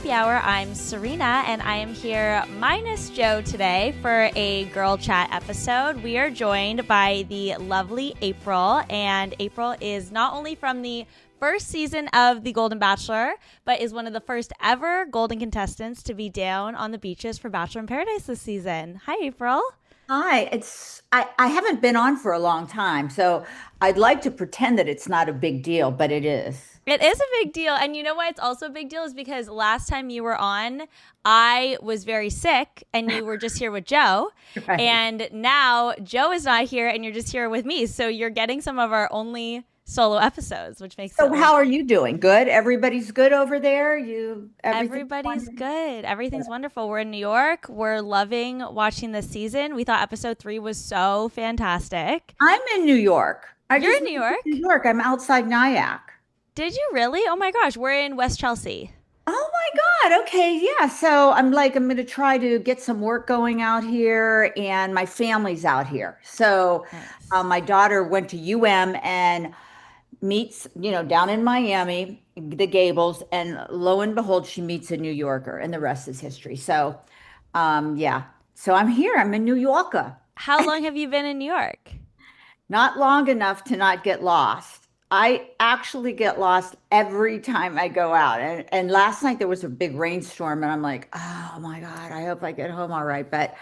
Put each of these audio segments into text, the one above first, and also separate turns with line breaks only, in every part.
Happy Hour. I'm Serena, and I am here minus Joe today for a girl chat episode. We are joined by the lovely April, and April is not only from the first season of The Golden Bachelor, but is one of the first ever Golden contestants to be down on the beaches for Bachelor in Paradise this season. Hi, April.
Hi, I haven't been on for a long time, so I'd like to pretend that it's not a big deal, but it is.
It is a big deal. And you know why it's also a big deal is because last time you were on, I was very sick and you were just here with Joe.
Right.
And now Joe is not here and you're just here with me. So you're getting some of our only solo episodes, which makes it
So how are you doing? Good? Everybody's good over there? Everything
everybody's
wonderful?
good. Everything's wonderful. We're in New York. We're loving watching this season. We thought episode 3 was so fantastic.
I'm in New York. I
You're
just
in New
moved to New
York?
York. I'm outside Nyack.
Did you really? Oh my gosh, we're in West Chelsea.
Oh my God. Okay. Yeah. So I'm going to try to get some work going out here, and my family's out here. So
Nice.
my daughter went to UM and meets, down in Miami, the Gables, and lo and behold, she meets a New Yorker, and the rest is history. So, yeah. So I'm here. I'm a New Yorker.
How long have you been in New York?
Not long enough to not get lost. I actually get lost every time I go out. And last night there was a big rainstorm, and I'm like, oh my God, I hope I get home all right. But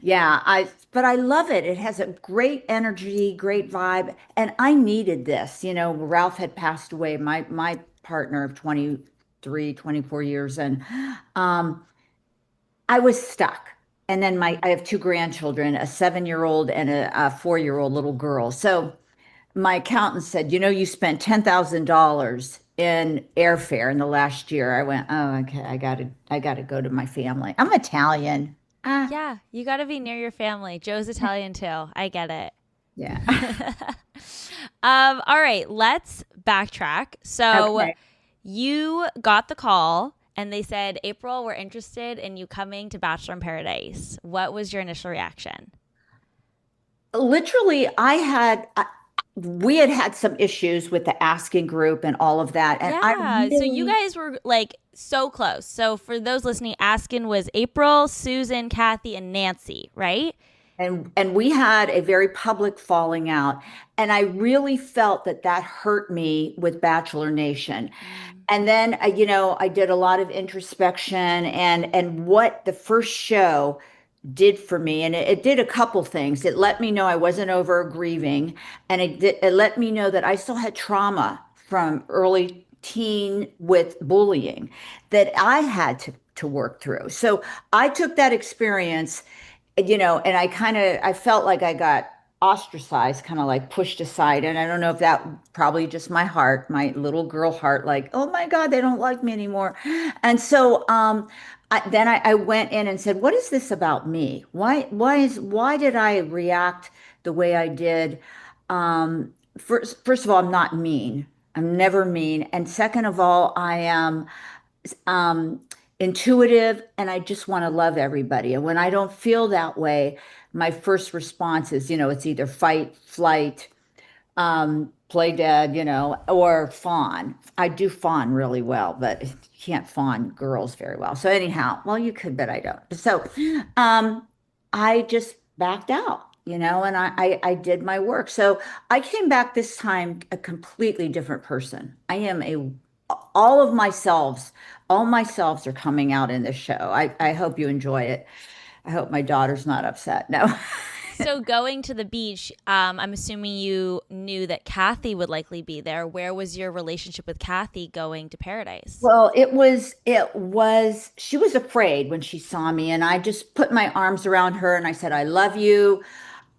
yeah, but I love it. It has a great energy, great vibe. And I needed this. Ralph had passed away, my partner of 23, 24 years, and um I was stuck. And then I have two grandchildren, a 7-year-old and a 4-year-old little girl. So my accountant said, you spent $10,000 in airfare in the last year. I went, oh, okay, I gotta go to my family. I'm Italian. Ah,
Yeah, you got to be near your family. Joe's Italian too. I get it.
yeah.
All right, let's backtrack. So
Okay.
you got the call and they said, April, we're interested in you coming to Bachelor in Paradise. What was your initial reaction?
Literally, we had had some issues with the asking group and all of that. And I
Yeah, so you
really
guys were like so close. So for those listening, Askin was April, Susan, Kathy, and Nancy, right?
and we had a very public falling out, and I really felt that that hurt me with Bachelor Nation.
Mm.
And then I did a lot of introspection, and what the first show did for me, and it did a couple things. It let me know I wasn't over grieving, and it let me know that I still had trauma from early teen with bullying that I had to work through. So I took that experience, and I felt like I got ostracized, kind of like pushed aside. And I don't know if that probably just my heart, my little girl heart, like, oh my God, they don't like me anymore. And so then I went in and said, what is this about me? Why did I react the way I did? First of all, I'm not mean. I'm never mean. And second of all, I am um, intuitive, and I just want to love everybody. And when I don't feel that way, my first response is, it's either fight, flight, play dead, or fawn. I do fawn really well, but you can't fawn girls very well. So anyhow, well, you could, but I don't. So I just backed out. And I did my work. So I came back this time a completely different person. I am all of myself, all myselves are coming out in this show. I hope you enjoy it. I hope my daughter's not upset. No.
So going to the beach, I'm assuming you knew that Kathy would likely be there. Where was your relationship with Kathy going to Paradise?
Well, she was afraid when she saw me, and I just put my arms around her and I said, I love you.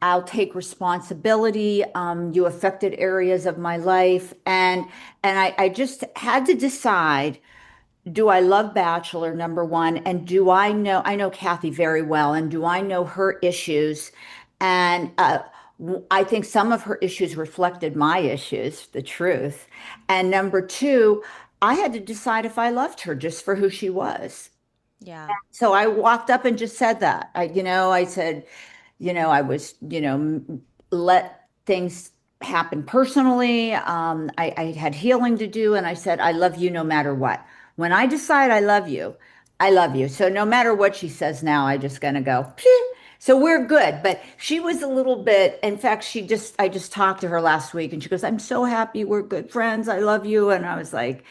I'll take responsibility. You affected areas of my life. And I just had to decide, do I love Bachelor, number one? And I know Kathy very well, and do I know her issues? And I think some of her issues reflected my issues, the truth. And number two, I had to decide if I loved her just for who she was.
Yeah.
So I walked up and just said that. I said, I was, let things happen personally. I had healing to do, and I said, I love you no matter what. When I decide I love you, I love you. So no matter what she says now, I just gonna go, "Phew." So we're good. But she was a little bit, in fact, I just talked to her last week and she goes, I'm so happy we're good friends. I love you. And I was like,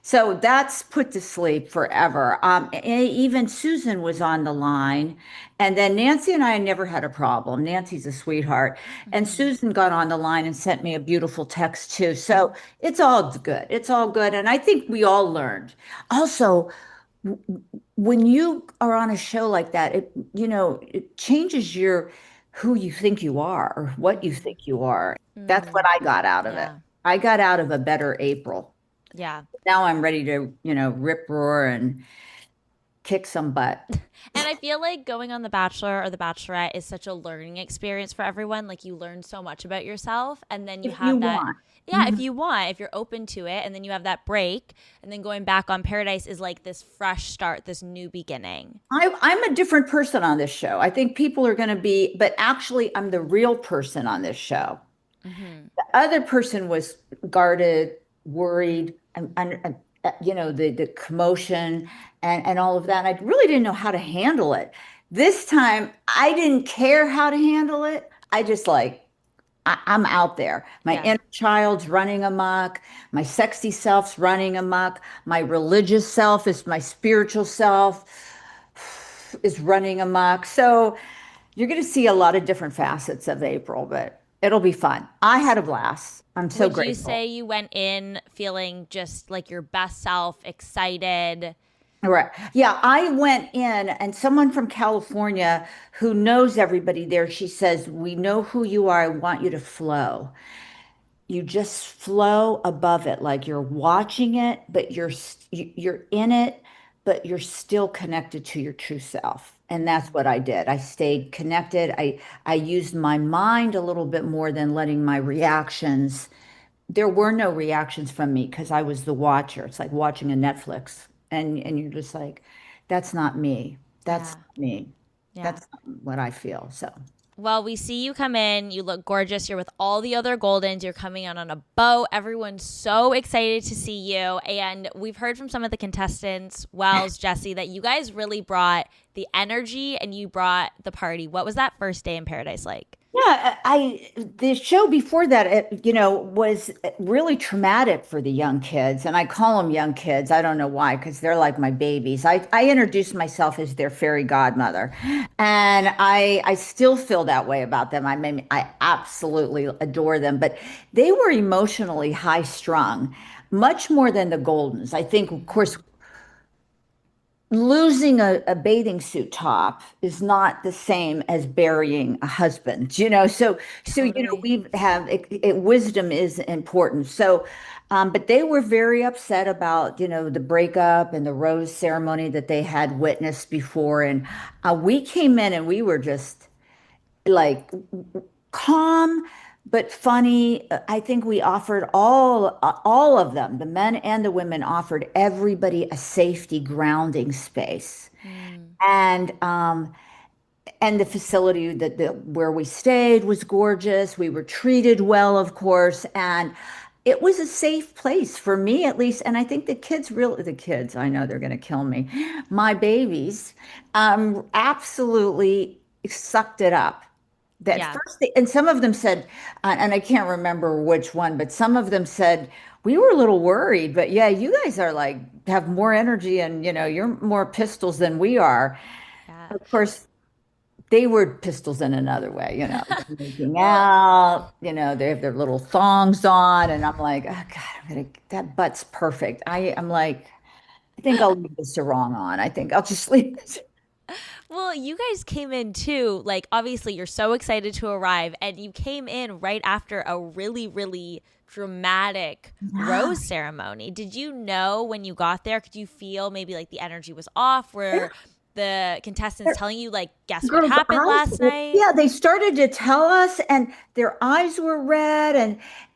so that's put to sleep forever. And even Susan was on the line. And then Nancy and I never had a problem. Nancy's a sweetheart. And
Mhm.
Susan got on the line and sent me a beautiful text too. So it's all good. It's all good. And I think we all learned. Also, when you are on a show like that, it changes who you think you are or what you
Mhm.
think you are. That's what
Mm.
I got out of it.
Yeah.
I got out of a better April.
Yeah.
Now I'm ready to, rip roar and kick some butt.
And I feel like going on The Bachelor or The Bachelorette is such a learning experience for everyone. Like you learn so much about yourself, and then you
If you
have that.
want.
Yeah, if
Mhm.
you want, if you're open to it, and then you have that break, and then going back on Paradise is like this fresh start, this new beginning.
I'm a different person on this show. I think people are going to be, but actually, I'm the real person on this show.
Hmm.
The other person was guarded, worried, the commotion and all of that. And I really didn't know how to handle it. This time, I didn't care how to handle it. I just like, I'm out there. My
Yeah.
inner child's running amok. My sexy self's running amok. My religious self is my spiritual self is running amok. So you're going to see a lot of different facets of April, but it'll be fun. I had a blast. I'm so
Would you
grateful.
say you went in feeling just like your best self, excited?
Right. Yeah, I went in and someone from California who knows everybody there, she says, we know who you are. I want you to flow. You just flow above it like you're watching it, but you're in it, but you're still connected to your true self. And that's
Mm.
what I did. I stayed connected. I used my mind a little bit more than letting my reactions. There were no reactions from me because I was the watcher. It's like watching a Netflix and you're just like, that's not me. That's
Yeah.
not me.
Yeah.
That's not what I feel. So
Well, we see you come in. You look gorgeous. You're with all the other Goldens. You're coming out on a boat. Everyone's so excited to see you. And we've heard from some of the contestants, Wells, Jesse, that you guys really brought the energy and you brought the party. What was that first day in Paradise like?
yeah, the show before that, was really traumatic for the young kids, and I call them young kids. I don't know why, because they're like my babies. I introduced myself as their fairy godmother, and I still feel that way about them. I absolutely adore them, but they were emotionally high strung, much more than the Goldens. I think, of course, losing a bathing suit top is not the same as burying a husband,
Totally.
we have wisdom is important. So but they were very upset about the breakup and the rose ceremony that they had witnessed before, and we came in and we were just like calm but funny. I think we offered all of them, the men and the women, offered everybody a safety grounding space.
Mm.
And the facility where we stayed was gorgeous. We were treated well, of course, and it was a safe place for me at least. And I think the kids, I know they're going to kill me, my babies, absolutely sucked it up. That
Yeah.
first, and some of them said, and I can't remember which one, but some of them said, we were a little worried, but yeah, you guys are like, have more energy and, you're more pistols than we are.
Yeah.
Of course, they were pistols in another way, making
Well,
out, they have their little thongs on. And I'm like, oh God, that butt's perfect. I'm like, I think I'll leave the sarong on. I think I'll just leave it.
well, you guys came in too. Like, obviously, you're so excited to arrive, and you came in right after a really, really dramatic
Yeah.
rose ceremony. Did you know when you got there? Could you feel maybe like the energy was off? Were the contestants telling you, like, guess what
Girls'
happened
eyes,
last night?
yeah, they started to tell us, and their eyes were red,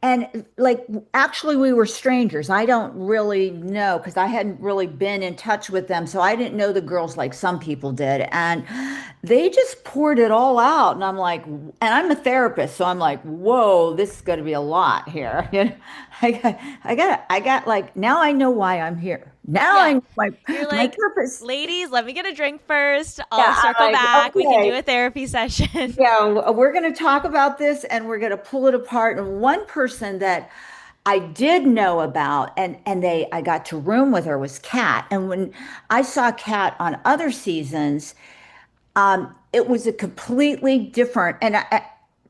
and like actually we were strangers. I don't really know because I hadn't really been in touch with them, so I didn't know the girls like some people did, and they just poured it all out, and I'm like, and I'm a therapist, so I'm like, whoa, this is going to be a lot here. I got like now I know why I'm here. Now I
Yeah.
know
You're
my
like,
purpose.
ladies, let me get a drink first. I'll
Yeah,
circle
I'm like,
back. We can do
okay,
a therapy session.
yeah, we're going to talk about this and we're going to pull it apart. And one person that I did know about and I got to room with her was Kat. And when I saw Kat on other seasons, it was a completely different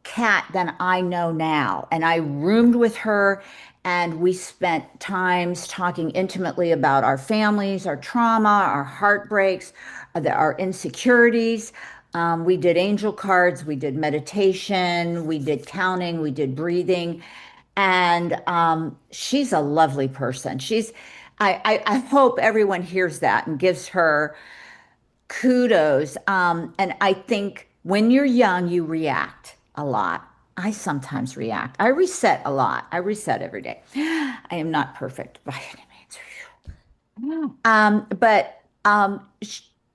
Kat than I know now. And I roomed with her and we spent times talking intimately about our families, our trauma, our heartbreaks, our insecurities. We did angel cards, we did meditation, we did counting, we did breathing. And she's a lovely person. I hope everyone hears that and gives her kudos. And I think when you're young, you react a lot. I sometimes react. I reset a lot. I reset every day. I am not perfect by any means. But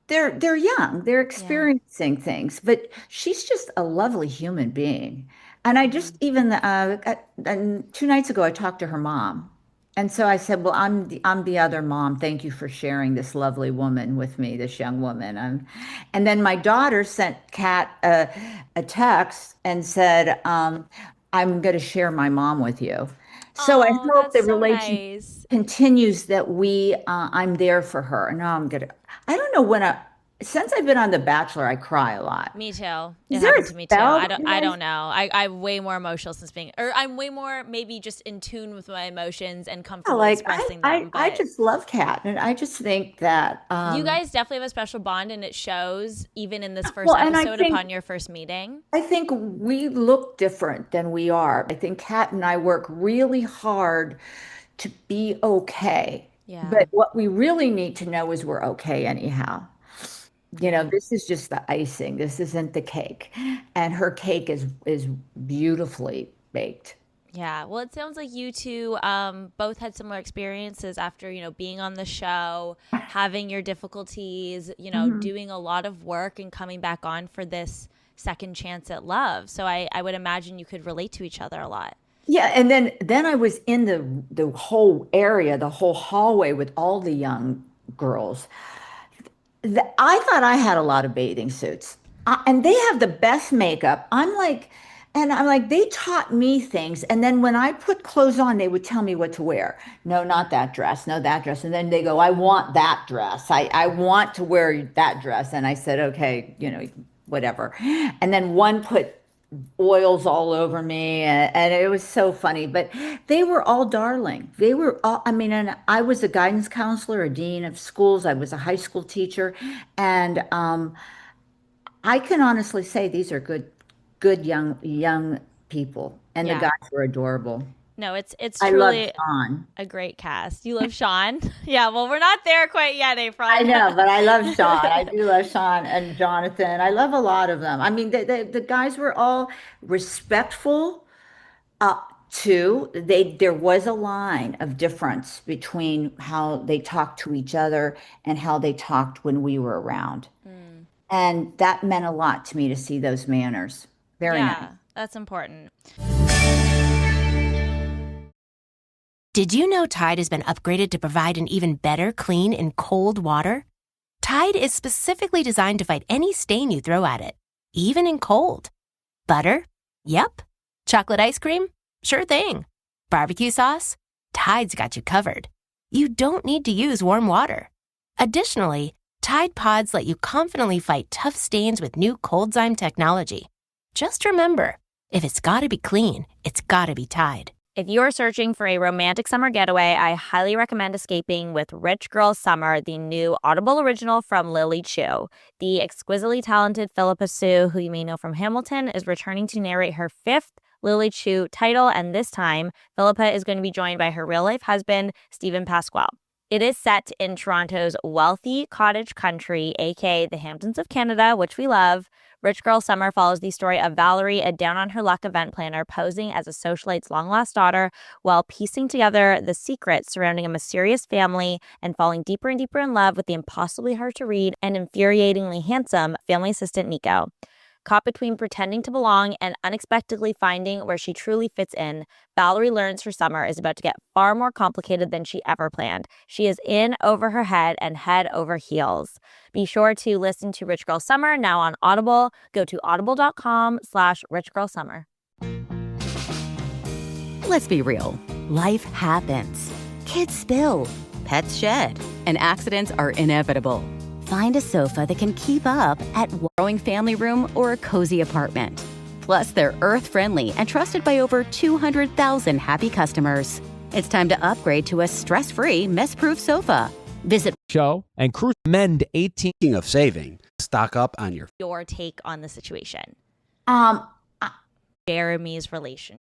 they're young. They're
Yeah.
experiencing things. But she's just a lovely human being. And I just
Mhm.
even and 2 nights ago I talked to her mom. And so I said, "Well, I'm the other mom. Thank you for sharing this lovely woman with me, this young woman." And then my daughter sent Kat a text and said, "I'm going to share my mom with you." So I
Oh,
hope
that's
the
so
relationship
nice.
continues that I'm there for her. And now I don't know since I've been on The Bachelor, I cry a lot.
Me too. It
Is there a
happened to me too.
spell
I
that
don't
you
I
guys?
don't know. I'm way more emotional since being or I'm way more maybe just in tune with my emotions and
Yeah,
comfortable
like
expressing them.
I
But
just love Kat. And I just think that,
you guys definitely have a special bond and it shows even in this first
well, and
episode upon your first meeting.
I think we look different than we are. I think Kat and I work really hard to be okay.
Yeah.
But what we really need to know is we're okay anyhow.
Yeah.
This is just the icing. This isn't the cake. And her cake is beautifully baked.
Yeah. Well, it sounds like you two both had similar experiences after, being on the show, having your difficulties,
Mhm.
doing a lot of work and coming back on for this second chance at love. So I would imagine you could relate to each other a lot.
Yeah, and then I was in the whole area, the whole hallway with all the young girls. I thought I had a lot of bathing suits. And they have the best makeup. I'm like, they taught me things. And then when I put clothes on, they would tell me what to wear. No, not that dress. No, that dress. And then they go, I want that dress. I want to wear that dress. And I said, okay, whatever. And then one put oils all over me and it was so funny, but they were all darling. They were all, I mean, and I was a guidance counselor, a dean of schools, I was a high school teacher, and I can honestly say these are good young people, and the
Yeah.
guys were adorable.
No, it's
I love
truly
Sean.
a great cast. You love Sean? Yeah, well, we're not there quite yet,
I
April.
know, but I love Sean. I do love Sean and Jonathan. I love a lot of them. I mean, the guys were all respectful. Uh, Two, there was a line of difference between how they talked to each other and how they talked when we were around.
Mm,
And that meant a lot to me to see those manners. Very nice.
yeah, that's important.
Did you know Tide has been upgraded to provide an even better clean in cold water? Tide is specifically designed to fight any stain you throw at it, even in cold. Butter? Yep. Chocolate ice cream? Sure thing. Barbecue sauce? Tide's got you covered. You don't need to use warm water. Additionally, Tide Pods let you confidently fight tough stains with new Coldzyme technology. Just remember, if it's gotta be clean, it's gotta be Tide.
If you're searching for a romantic summer getaway, I highly recommend escaping with Rich Girl Summer, the new Audible original from Lily Chu. The exquisitely talented Philippa Sue, who you may know from Hamilton, is returning to narrate her fifth Lily Chu title, and this time, Philippa is going to be joined by her real-life husband, Stephen Pasquale. It is set in Toronto's wealthy cottage country, aka the Hamptons of Canada, which we love. Rich Girl Summer follows the story of Valerie, a down-on-her-luck event planner posing as a socialite's long-lost daughter while piecing together the secrets surrounding a mysterious family and falling deeper and deeper in love with the impossibly hard-to-read and infuriatingly handsome family assistant Nico. Caught between pretending to belong and unexpectedly finding where she truly fits in, Valerie learns her summer is about to get far more complicated than she ever planned. She is in over her head and head over heels. Be sure to listen to Rich Girl Summer now on Audible. Go to audible.com/richgirlsummer.
Let's be real. Life happens. Kids spill. Pets shed. And accidents are inevitable. Find a sofa that can keep up at Growing Family Room or a cozy apartment. Plus, they're earth-friendly and trusted by over 200,000 happy customers. It's time to upgrade to a stress-free, mess-proof sofa. Visit
show and cruise mend 18
of saving. Stock up on
your take on the situation.
Um,
Jeremy's relationship.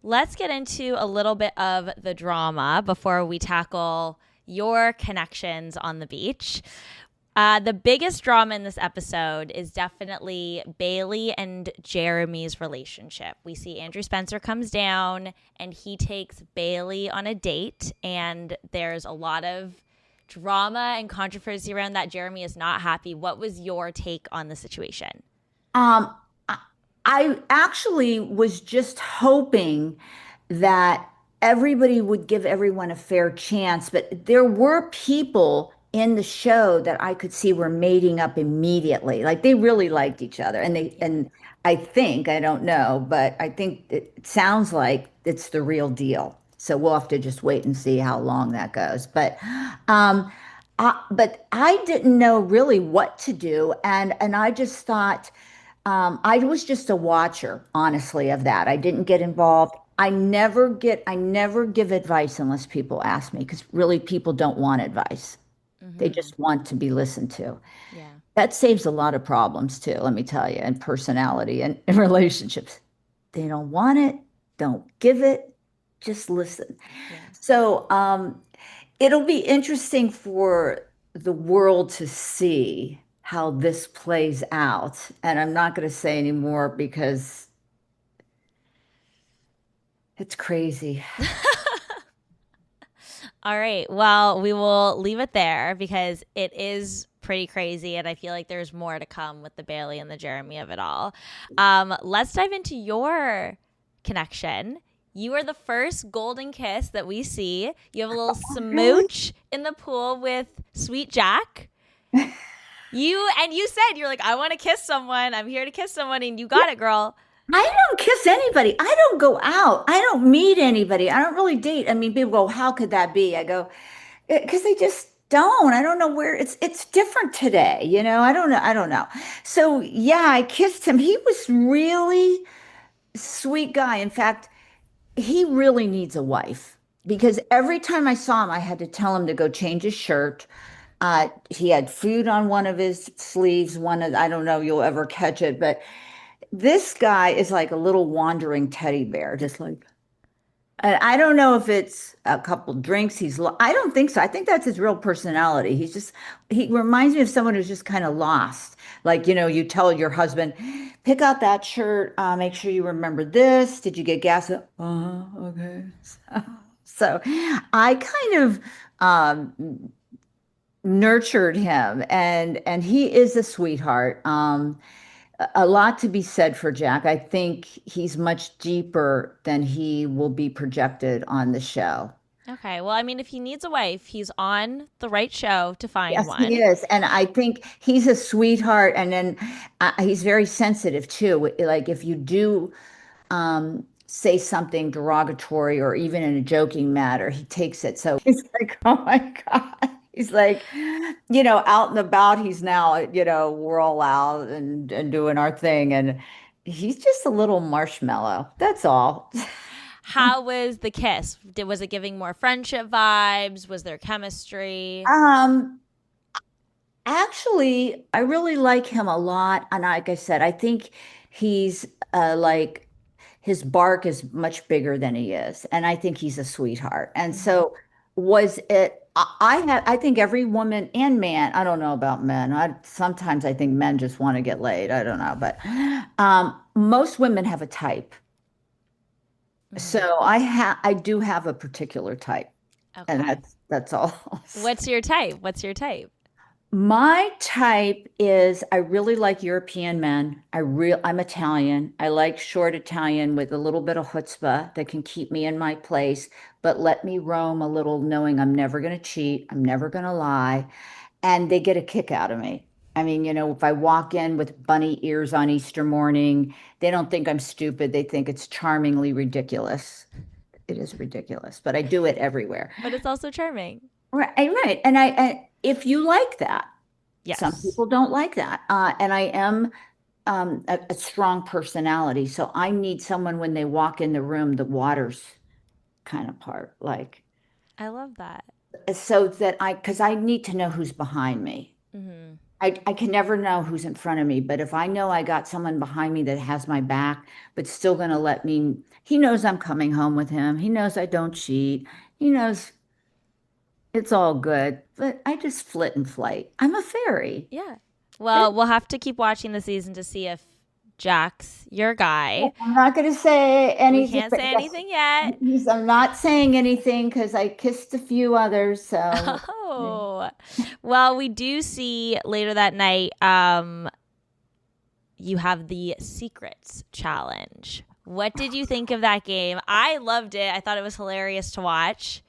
Let's get into a little bit of the drama before we tackle your connections on the beach. The biggest drama in this episode is definitely Bailey and Jeremy's relationship. We see Andrew Spencer comes down and he takes Bailey on a date, and there's a lot of drama and controversy around that. Jeremy is not happy. What was your take on the situation?
I actually was just hoping that everybody would give everyone a fair chance, but there were people in the show that I could see were mating up immediately. Like they really liked each other. And I think, I don't know, but I think it sounds like it's the real deal. So we'll have to just wait and see how long that goes. But I didn't know really what to do. And I just thought, I was just a watcher, honestly, of that. I didn't get involved. I never give advice unless people ask me, because really people don't want advice.
Mm-hmm.
They just want to be listened to.
Yeah.
That saves a lot of problems too, let me tell you, and personality and relationships. They don't want it, don't give it, just listen.
Yeah.
So it'll be interesting for the world to see how this plays out. And I'm not going to say any more because it's crazy.
All right. Well, we will leave it there because it is pretty crazy, and I feel like there's more to come with the Bailey and the Jeremy of it all. Let's dive into your connection. You are the first golden kiss that we see. You have a little smooch in the pool with Sweet Jack. You said, you're like, I want to kiss someone. I'm here to kiss someone, and you got it, girl.
I don't kiss anybody. I don't go out. I don't meet anybody. I don't really date. I mean, people go, how could that be? I go, because they just don't. I don't know where it's different today. I don't know. So yeah, I kissed him. He was really sweet guy. In fact, he really needs a wife, because every time I saw him, I had to tell him to go change his shirt. He had food on one of his sleeves. I don't know, you'll ever catch it, but this guy is like a little wandering teddy bear, just like, and I don't know if it's a couple drinks. I don't think so. I think that's his real personality. He reminds me of someone who's just kind of lost. Like, you tell your husband, pick out that shirt, make sure you remember this. Did you get gas? Okay. So I kind of, nurtured him, and he is a sweetheart. A lot to be said for Jack. I think he's much deeper than he will be projected on the show.
Okay. Well, I mean, if he needs a wife, he's on the right show to find
Yes,
one.
he is. And I think he's a sweetheart. And then he's very sensitive too. Like if you do say something derogatory or even in a joking matter, he takes it. So he's like, oh my God. He's like, out and about. He's now, we're all out and doing our thing. And he's just a little marshmallow. That's all.
How was the kiss? Was it giving more friendship vibes? Was there chemistry?
Actually, I really like him a lot. And like I said, I think he's like, his bark is much bigger than he is. And I think he's a sweetheart. And so was it, I think every woman and man, I don't know about men. Sometimes I think men just want to get laid. I don't know, but most women have a type. So I do have a particular type,
Okay.
and that's all.
What's your type?
My type is I really like European men. I'm Italian. I like short Italian with a little bit of chutzpah that can keep me in my place, but let me roam a little knowing I'm never going to cheat, I'm never going to lie, and they get a kick out of me. I mean, if I walk in with bunny ears on Easter morning, they don't think I'm stupid. They think it's charmingly ridiculous. It is ridiculous, but I do it everywhere.
But it's also charming.
Right, right. If you like that,
Yes.
some people don't like that. And I am a strong personality. So I need someone when they walk in the room, the waters kind of part, like,
I love that.
so that because I need to know who's behind me.
Mm-hmm.
I can never know who's in front of me, but if I know I got someone behind me that has my back, but still going to let me, he knows I'm coming home with him. He knows I don't cheat. He knows it's all good, but I just flit and flight. I'm a fairy.
Yeah. Well, we'll have to keep watching the season to see if Jack's your guy.
I'm not going to say anything.
We can't say anything yet.
I'm not saying anything because I kissed a few others. So,
Oh, well, we do see later that night. You have the Secrets Challenge. What did you think of that game? I loved it. I thought it was hilarious to watch.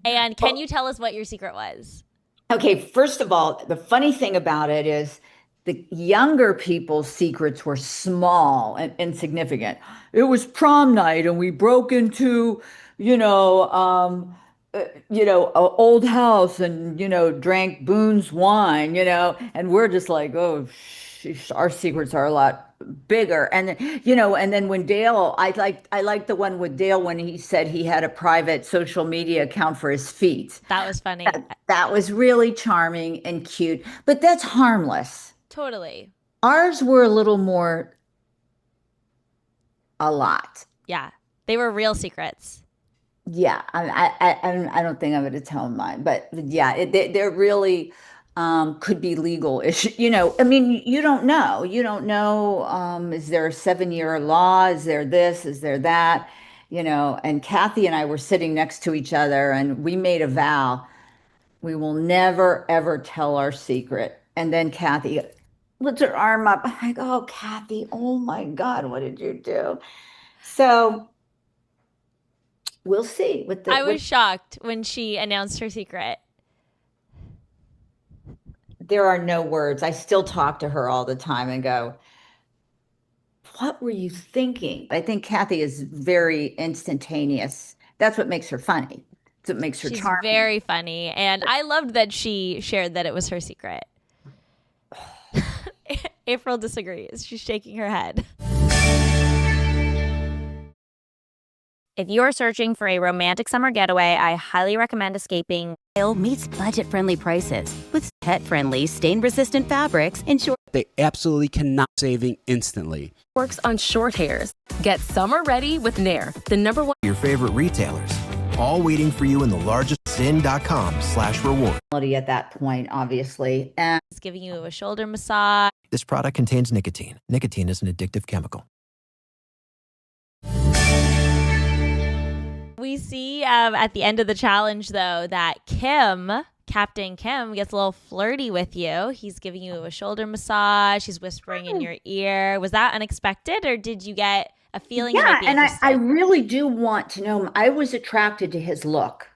And can you tell us what your secret was?
Okay, first of all, the funny thing about it is the younger people's secrets were small and insignificant. It was prom night and we broke into, a old house and, drank Boone's wine, and we're just like, oh, sheesh, our secrets are a lot bigger. And and then when Dale, I like the one with Dale when he said he had a private social media account for his feet.
That was funny.
That was really charming and cute, but that's harmless.
Totally.
Ours were a little more, a lot.
Yeah. They were real secrets.
Yeah, I don't think I'm going to tell mine, but yeah, they're really could be legal issue. I mean, you don't know. You don't know. Is there a 7-year law? Is there this? Is there that? And Kathy and I were sitting next to each other, and we made a vow: we will never ever tell our secret. And then Kathy lifts her arm up. I go, oh, Kathy, oh my God, what did you do? So. We'll see.
I was shocked when she announced her secret.
There are no words. I still talk to her all the time and go, what were you thinking? I think Kathy is very instantaneous. That's what makes her funny. That's what makes her charming.
She's very funny. And I loved that she shared that it was her secret. April disagrees. She's shaking her head.
If you're searching for a romantic summer getaway, I highly recommend escaping.
Style meets budget-friendly prices with pet-friendly, stain-resistant fabrics. Ensure
They absolutely cannot saving instantly.
Works on short hairs. Get summer ready with Nair, the #1.
Your favorite retailers, all waiting for you in the largest sin.com/reward.
At that point, obviously. And
It's giving you a shoulder massage.
This product contains nicotine. Nicotine is an addictive chemical.
We see at the end of the challenge, though, that Captain Kim, gets a little flirty with you. He's giving you a shoulder massage. He's whispering in your ear. Was that unexpected, or did you get a feeling?
yeah, and I really do want to know him. I was attracted to his look.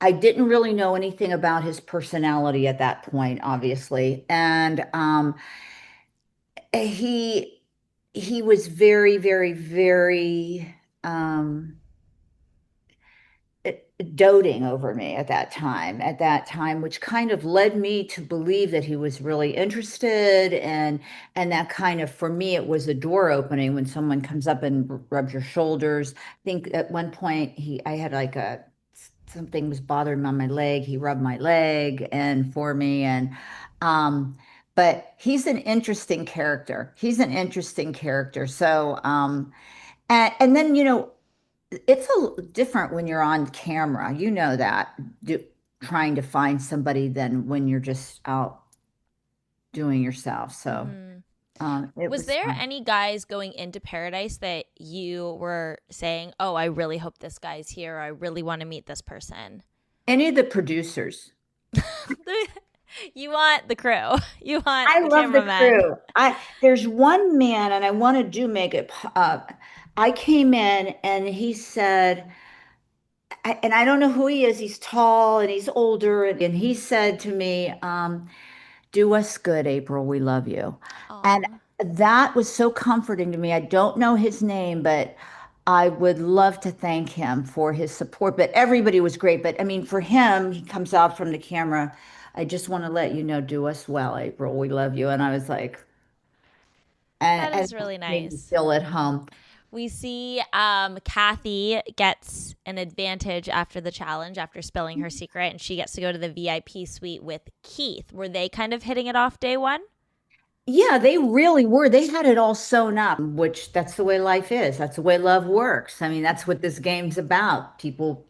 I didn't really know anything about his personality at that point, obviously. And he was very, very, very doting over me at that time, which kind of led me to believe that he was really interested, and that kind of, for me, it was a door opening when someone comes up and rubs your shoulders. I think at one point I had like something was bothering me on my leg. He rubbed my leg and for me, and but he's an interesting character. So and then it's a different when you're on camera, that, trying to find somebody than when you're just out doing yourself. So
was there any guys going into Paradise that you were saying, oh, I really hope this guy's here, or I really want to meet this person?
Any of the producers.
You want the crew. You want
I
the
love the
cameraman.
crew. There's one man, and I want to do make it. I came in, and he said, and I don't know who he is. He's tall and he's older, and he said to me, "Do us good, April. We love you." And
Aw.
that was so comforting to me. I don't know his name, but I would love to thank him for his support. But everybody was great. But I mean, for him, he comes out from the camera. I just want to let you know, do us well, April. We love you. And I was like,
That
and
is really
made me
nice.
feel at home.
We see Kathy gets an advantage after the challenge, after spilling her secret, and she gets to go to the VIP suite with Keith. Were they kind of hitting it off day one?
Yeah, they really were. They had it all sewn up, which that's the way life is. That's the way love works. I mean, that's what this game's about. People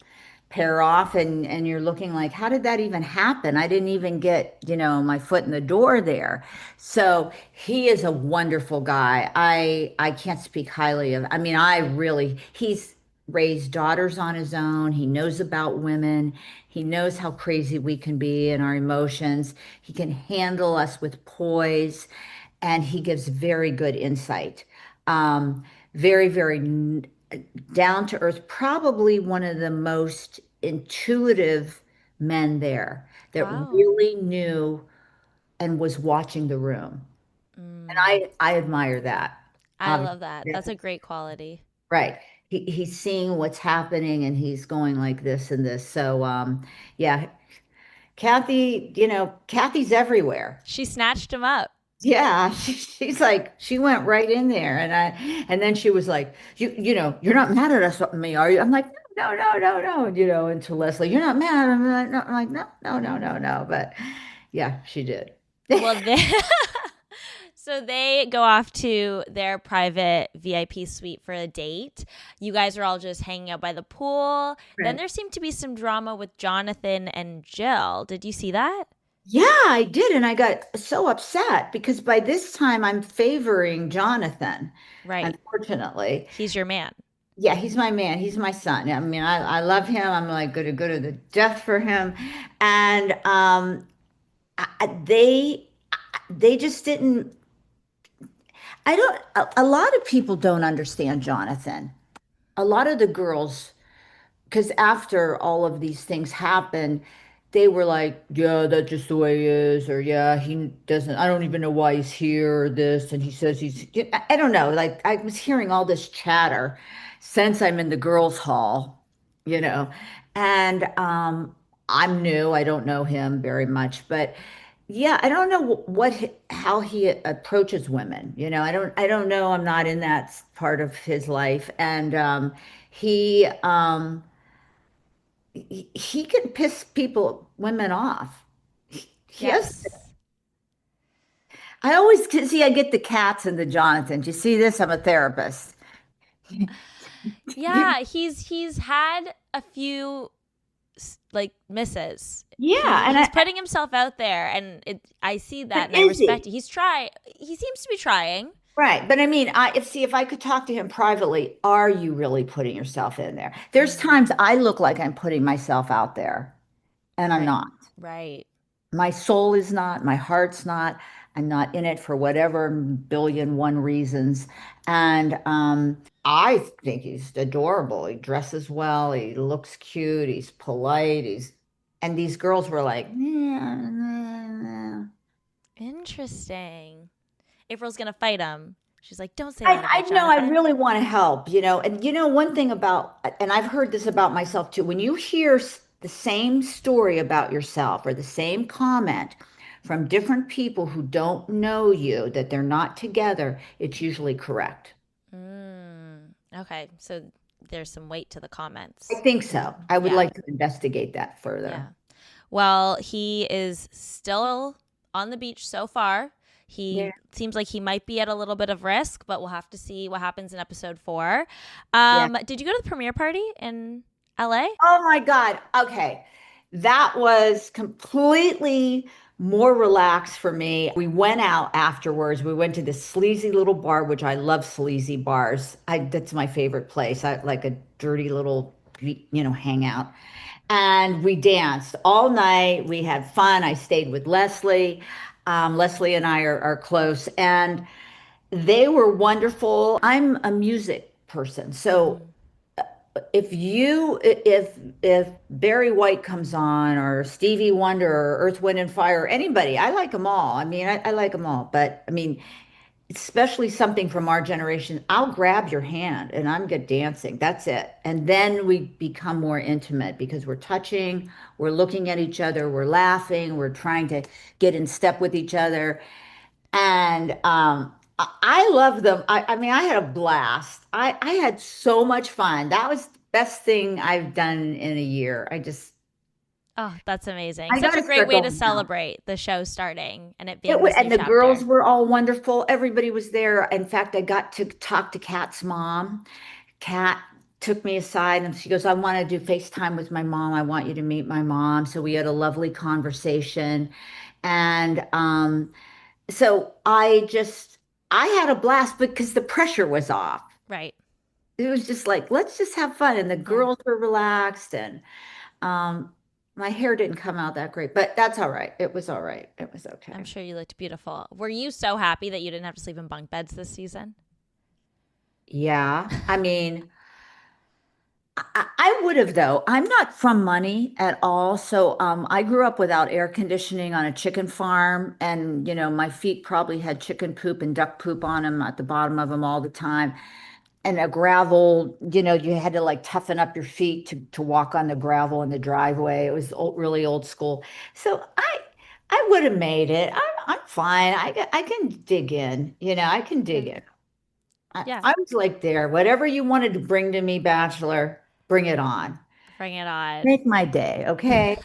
pair off and you're looking like, how did that even happen? I didn't even get, my foot in the door there. So he is a wonderful guy. I can't speak highly of, I mean, he's raised daughters on his own. He knows about women. He knows how crazy we can be in our emotions. He can handle us with poise, and he gives very good insight. Very, very down to earth, probably one of the most intuitive men there that
Wow.
really knew and was watching the room. And I admire that.
I love that.
Yeah.
That's a great quality.
Right. He's seeing what's happening and he's going like this and this. So yeah, Kathy, Kathy's everywhere.
She snatched him up.
Yeah, she's like, she went right in there, and then she was like, you're not mad at us, me, are you? I'm like, no, no, no, no, and to Leslie, you're not mad. I'm like, no, no, no, no, no. But yeah, she did.
Well, so they go off to their private VIP suite for a date. You guys are all just hanging out by the pool.
Right.
Then there seemed to be some drama with Jonathan and Jill. Did you see that?
Yeah, I did, and I got so upset because by this time I'm favoring Jonathan.
Right.
Unfortunately.
He's your man.
Yeah, he's my man. He's my son. I mean, I love him. I'm like going to go to the death for him. And they just didn't. A lot of people don't understand Jonathan. A lot of the girls, because after all of these things happened, they were like, yeah, that's just the way he is, or yeah, he doesn't, I don't even know why he's here, or this, and he says I don't know, like I was hearing all this chatter since I'm in the girls' hall, and I'm new, I don't know him very much, but yeah, I don't know how he approaches women, I don't know, I'm not in that part of his life, and he he can piss women off. Yes. I always see, I get the cats and the Jonathan. Do you see this? I'm a therapist.
Yeah, he's had a few like misses.
Yeah,
he's putting himself out there, and I see that and I respect it. He seems to be trying.
Right. But I mean, if I could talk to him privately, are you really putting yourself in there? There's times I look like I'm putting myself out there and I'm not.
Right.
My soul is not, my heart's not. I'm not in it for whatever billion one reasons. And I think he's adorable. He dresses well, he looks cute, he's polite, and these girls were like,
Interesting. April's gonna fight him. She's like, don't say
I
that about
know, I
Jonathan.
really want to help, and one thing and I've heard this about myself too, when you hear the same story about yourself or the same comment from different people who don't know you, that they're not together, it's usually correct.
Okay, so there's some weight to the comments.
I think so. I would like to investigate that further.
Yeah. Well, he is still on the beach so far. He seems like he might be at a little bit of risk, but we'll have to see what happens in episode 4. Did you go to the premiere party in LA?
Oh my God. Okay. That was completely more relaxed for me. We went out afterwards. We went to this sleazy little bar, which I love sleazy bars. That's my favorite place. I like a dirty little, hangout. And we danced all night. We had fun. I stayed with Leslie. Leslie and I are close, and they were wonderful. I'm a music person, so if Barry White comes on, or Stevie Wonder, or Earth, Wind and Fire, or anybody, I like them all. I mean, I like them all, but I mean, especially something from our generation, I'll grab your hand and I'm good dancing. That's it. And then we become more intimate because we're touching, we're looking at each other, we're laughing, we're trying to get in step with each other. And I love them. I mean, I had a blast. I had so much fun. That was the best thing I've done in a year.
Oh, that's amazing.
I
Such a
gotta
great
start
way to
going now.
celebrate the show starting and it being
It wa-
this
and
new
the girls
chapter.
were all wonderful. Everybody was there. In fact, I got to talk to Kat's mom. Kat took me aside and she goes, I want to do FaceTime with my mom. I want you to meet my mom. So we had a lovely conversation. And so I had a blast because the pressure was off.
Right.
It was just like, let's just have fun. And the
Yeah.
girls were relaxed, and um, my hair didn't come out that great, but that's all right. It was all right. It was okay.
I'm sure you looked beautiful. Were you so happy that you didn't have to sleep in bunk beds this season?
Yeah. I mean, I would have, though. I'm not from money at all. So I grew up without air conditioning on a chicken farm. And, my feet probably had chicken poop and duck poop on them at the bottom of them all the time. And a gravel, you had to like toughen up your feet to walk on the gravel in the driveway. It was really old school. So I would have made it. I'm fine. I can dig in, I can dig in.
Yeah.
I was like there. Whatever you wanted to bring to me, Bachelor, bring it on.
Bring it on.
Make my day, okay?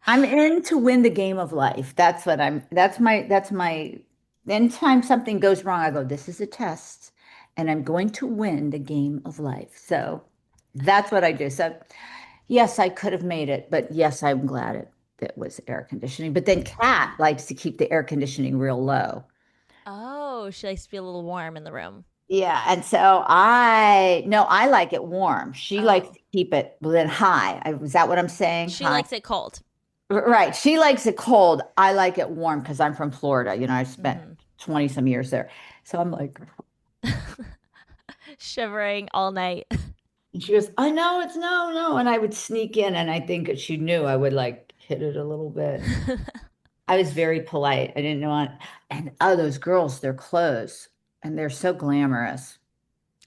I'm in to win the game of life. That's my anytime something goes wrong, I go, this is a test, and I'm going to win the game of life. So that's what I do. So yes, I could have made it, but yes, I'm glad it was air conditioning. But then Kat likes to keep the air conditioning real low.
Oh, she likes to be a little warm in the room.
Yeah, and so I like it warm. She likes to keep it then high. Is that what I'm saying?
She
High.
likes it cold.
Right. She likes it cold. I like it warm because I'm from Florida. I spent 20 some years there. So I'm like,
shivering all night.
and she goes, I know it's no. And I would sneak in, and I think that she knew I would like hit it a little bit. I was very polite. I didn't know. And those girls, their clothes, and they're so glamorous.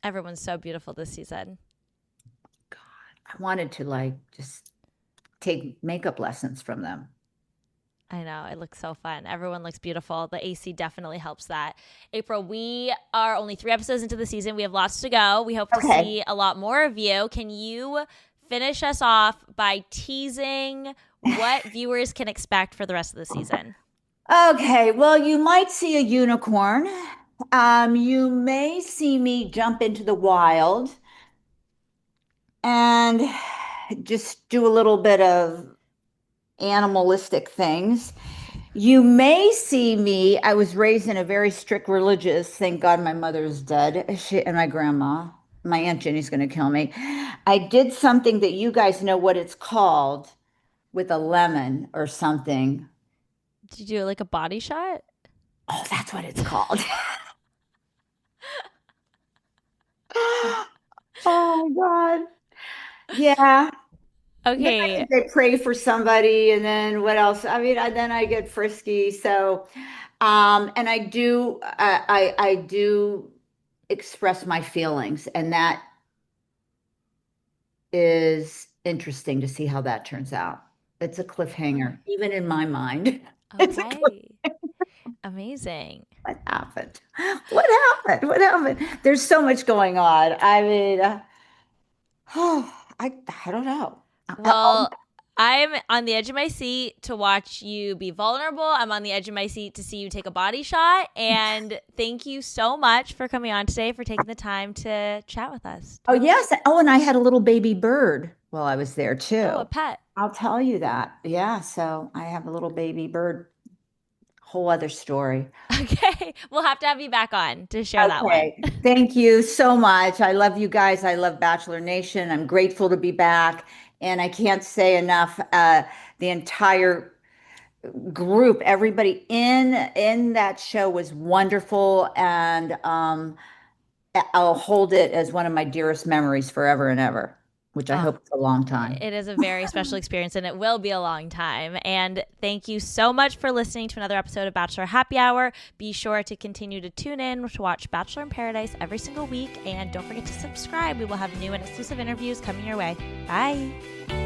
Everyone's so beautiful this season.
God, I wanted to like just take makeup lessons from them.
I know. It looks so fun. Everyone looks beautiful. The AC definitely helps that. April, we are only 3 episodes into the season. We have lots to go. We hope to see a lot more of you. Can you finish us off by teasing what viewers can expect for the rest of the season?
Okay. Well, you might see a unicorn. You may see me jump into the wild and just do a little bit of animalistic things. You may see me. I was raised in a very strict religious. Thank God my mother is dead. And my grandma. My Aunt Jenny's going to kill me. I did something that you guys know what it's called with a lemon or something.
Did you do like a body shot?
Oh, that's what it's called. Oh my God. Yeah.
Okay.
They pray for somebody, and then what else? I mean, then I get frisky. So, and I do express my feelings, and that is interesting to see how that turns out. It's a cliffhanger, even in my mind. It's a
Okay. Amazing.
What happened? What happened? What happened? There's so much going on. I mean, I don't know.
Well, I'm on the edge of my seat to watch you be vulnerable. I'm on the edge of my seat to see you take a body shot. And thank you so much for coming on today, for taking the time to chat with us.
Oh, yes. Oh, and I had a little baby bird while I was there too.
Oh, a pet.
I'll tell you that. Yeah. So I have a little baby bird. Whole other story.
Okay. We'll have to have you back on to share that one.
Thank you so much. I love you guys. I love Bachelor Nation. I'm grateful to be back. And I can't say enough, the entire group, everybody in that show was wonderful. And I'll hold it as one of my dearest memories forever and ever, which I hope is a long time.
It is a very special experience, and it will be a long time. And thank you so much for listening to another episode of Bachelor Happy Hour. Be sure to continue to tune in to watch Bachelor in Paradise every single week. And don't forget to subscribe. We will have new and exclusive interviews coming your way. Bye.